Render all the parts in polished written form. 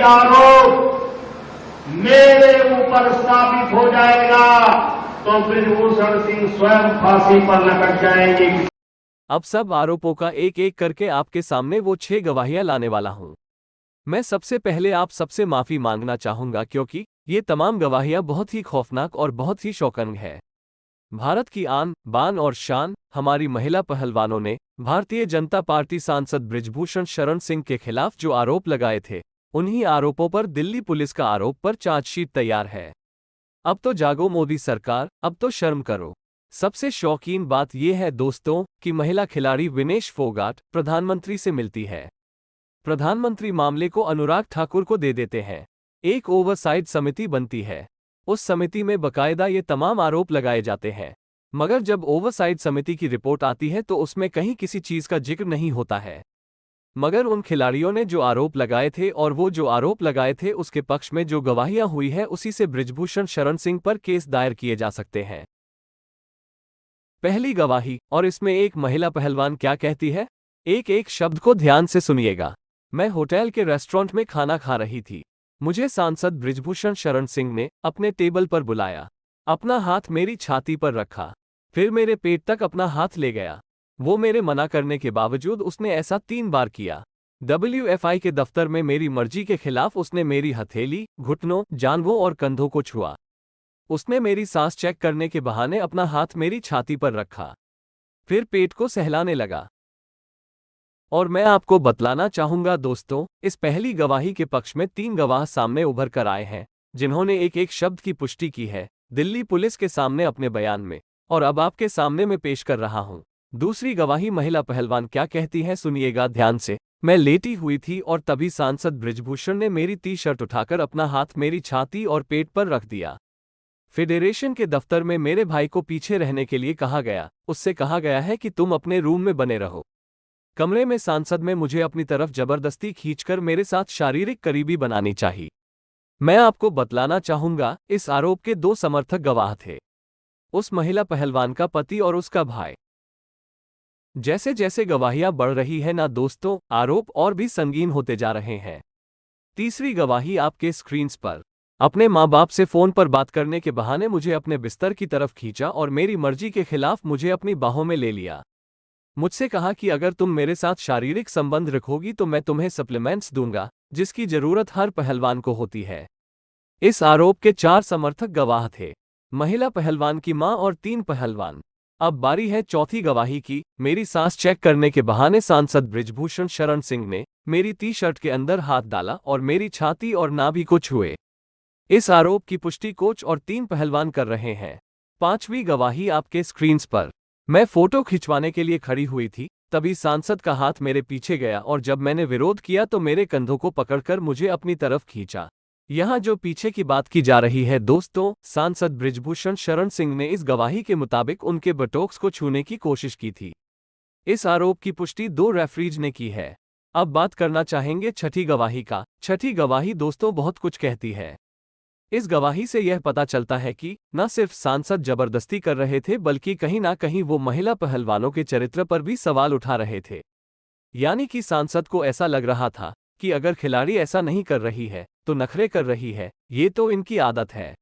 आरोप मेरे ऊपर स्थापित हो जाएगा तो बृजभूषण सिंह स्वयं फांसी पर लटक जाएंगे। अब सब आरोपों का एक एक करके आपके सामने वो 6 गवाहियां लाने वाला हूं। मैं सबसे पहले आप सबसे माफी मांगना चाहूंगा क्योंकि ये तमाम गवाहियां बहुत ही खौफनाक और बहुत ही शौकंग है। भारत की आन बान और शान हमारी महिला पहलवानों ने भारतीय जनता पार्टी सांसद बृजभूषण शरण सिंह के खिलाफ जो आरोप लगाए थे, उन्हीं आरोपों पर दिल्ली पुलिस का आरोप पर चार्जशीट तैयार है। अब तो जागो मोदी सरकार, अब तो शर्म करो। सबसे शौकीन बात यह है दोस्तों कि महिला खिलाड़ी विनेश फोगाट प्रधानमंत्री से मिलती है। प्रधानमंत्री मामले को अनुराग ठाकुर को दे देते हैं। एक ओवरसाइट समिति बनती है। उस समिति में बकायदा ये तमाम आरोप लगाए जाते हैं, मगर जब ओवरसाइट समिति की रिपोर्ट आती है तो उसमें कहीं किसी चीज का जिक्र नहीं होता है। मगर उन खिलाड़ियों ने जो आरोप लगाए थे और वो जो आरोप लगाए थे उसके पक्ष में जो गवाहियां हुई है उसी से बृजभूषण शरण सिंह पर केस दायर किए जा सकते हैं। पहली गवाही, और इसमें एक महिला पहलवान क्या कहती है, एक एक शब्द को ध्यान से सुनिएगा। मैं होटल के रेस्टोरेंट में खाना खा रही थी। मुझे सांसद बृजभूषण शरण सिंह ने अपने टेबल पर बुलाया, अपना हाथ मेरी छाती पर रखा, फिर मेरे पेट तक अपना हाथ ले गया। वो मेरे मना करने के बावजूद उसने ऐसा 3 बार किया। WFI के दफ्तर में मेरी मर्जी के खिलाफ उसने मेरी हथेली, घुटनों, जांघों और कंधों को छुआ। उसने मेरी सांस चेक करने के बहाने अपना हाथ मेरी छाती पर रखा, फिर पेट को सहलाने लगा। और मैं आपको बतलाना चाहूंगा दोस्तों, इस पहली गवाही के पक्ष में 3 गवाह सामने उभर कर आए हैं, जिन्होंने एक एक शब्द की पुष्टि की है दिल्ली पुलिस के सामने अपने बयान में, और अब आपके सामने मैं पेश कर रहा हूं। दूसरी गवाही महिला पहलवान क्या कहती है, सुनिएगा ध्यान से। मैं लेटी हुई थी और तभी सांसद बृजभूषण ने मेरी टी-शर्ट उठाकर अपना हाथ मेरी छाती और पेट पर रख दिया। फेडरेशन के दफ्तर में मेरे भाई को पीछे रहने के लिए कहा गया। उससे कहा गया है कि तुम अपने रूम में बने रहो। कमरे में सांसद में मुझे अपनी तरफ जबरदस्ती खींचकर मेरे साथ शारीरिक करीबी बनानी चाहिए। मैं आपको बतलाना चाहूंगा, इस आरोप के 2 समर्थक गवाह थे, उस महिला पहलवान का पति और उसका भाई। जैसे जैसे गवाहियां बढ़ रही है ना दोस्तों, आरोप और भी संगीन होते जा रहे हैं। तीसरी गवाही आपके स्क्रीन्स पर। अपने माँ बाप से फोन पर बात करने के बहाने मुझे अपने बिस्तर की तरफ खींचा और मेरी मर्जी के खिलाफ मुझे अपनी बाहों में ले लिया। मुझसे कहा कि अगर तुम मेरे साथ शारीरिक संबंध रखोगी तो मैं तुम्हें सप्लीमेंट्स दूंगा, जिसकी जरूरत हर पहलवान को होती है। इस आरोप के 4 समर्थक गवाह थे, महिला पहलवान की मां और 3 पहलवान। अब बारी है चौथी गवाही की। मेरी सांस चेक करने के बहाने सांसद बृजभूषण शरण सिंह ने मेरी टी-शर्ट के अंदर हाथ डाला और मेरी छाती और नाभि को छुए। इस आरोप की पुष्टि कोच और 3 पहलवान कर रहे हैं। 5वीं गवाही आपके स्क्रीन्स पर। मैं फोटो खिंचवाने के लिए खड़ी हुई थी, तभी सांसद का हाथ मेरे पीछे गया और जब मैंने विरोध किया तो मेरे कंधों को पकड़कर मुझे अपनी तरफ खींचा। यहाँ जो पीछे की बात की जा रही है दोस्तों, सांसद बृजभूषण शरण सिंह ने इस गवाही के मुताबिक उनके बटोक्स को छूने की कोशिश की थी। इस आरोप की पुष्टि 2 रेफरीज ने की है। अब बात करना चाहेंगे छठी गवाही का। छठी गवाही दोस्तों बहुत कुछ कहती है। इस गवाही से यह पता चलता है कि न सिर्फ सांसद जबरदस्ती कर रहे थे, बल्कि कहीं ना कहीं वो महिला पहलवानों के चरित्र पर भी सवाल उठा रहे थे। यानी कि सांसद को ऐसा लग रहा था कि अगर खिलाड़ी ऐसा नहीं कर रही है तो नखरे कर रही है, ये तो इनकी आदत है।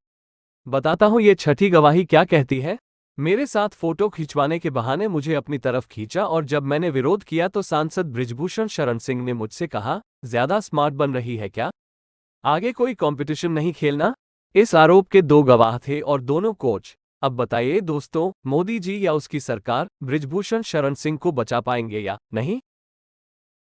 बताता हूं ये छठी गवाही क्या कहती है। मेरे साथ फोटो खिंचवाने के बहाने मुझे अपनी तरफ खींचा और जब मैंने विरोध किया तो सांसद बृजभूषण शरण सिंह ने मुझसे कहा, ज्यादा स्मार्ट बन रही है क्या, आगे कोई कंपटीशन नहीं खेलना। इस आरोप के 2 गवाह थे और दोनों कोच। अब बताइए दोस्तों, मोदी जी या उसकी सरकार बृजभूषण शरण सिंह को बचा पाएंगे या नहीं।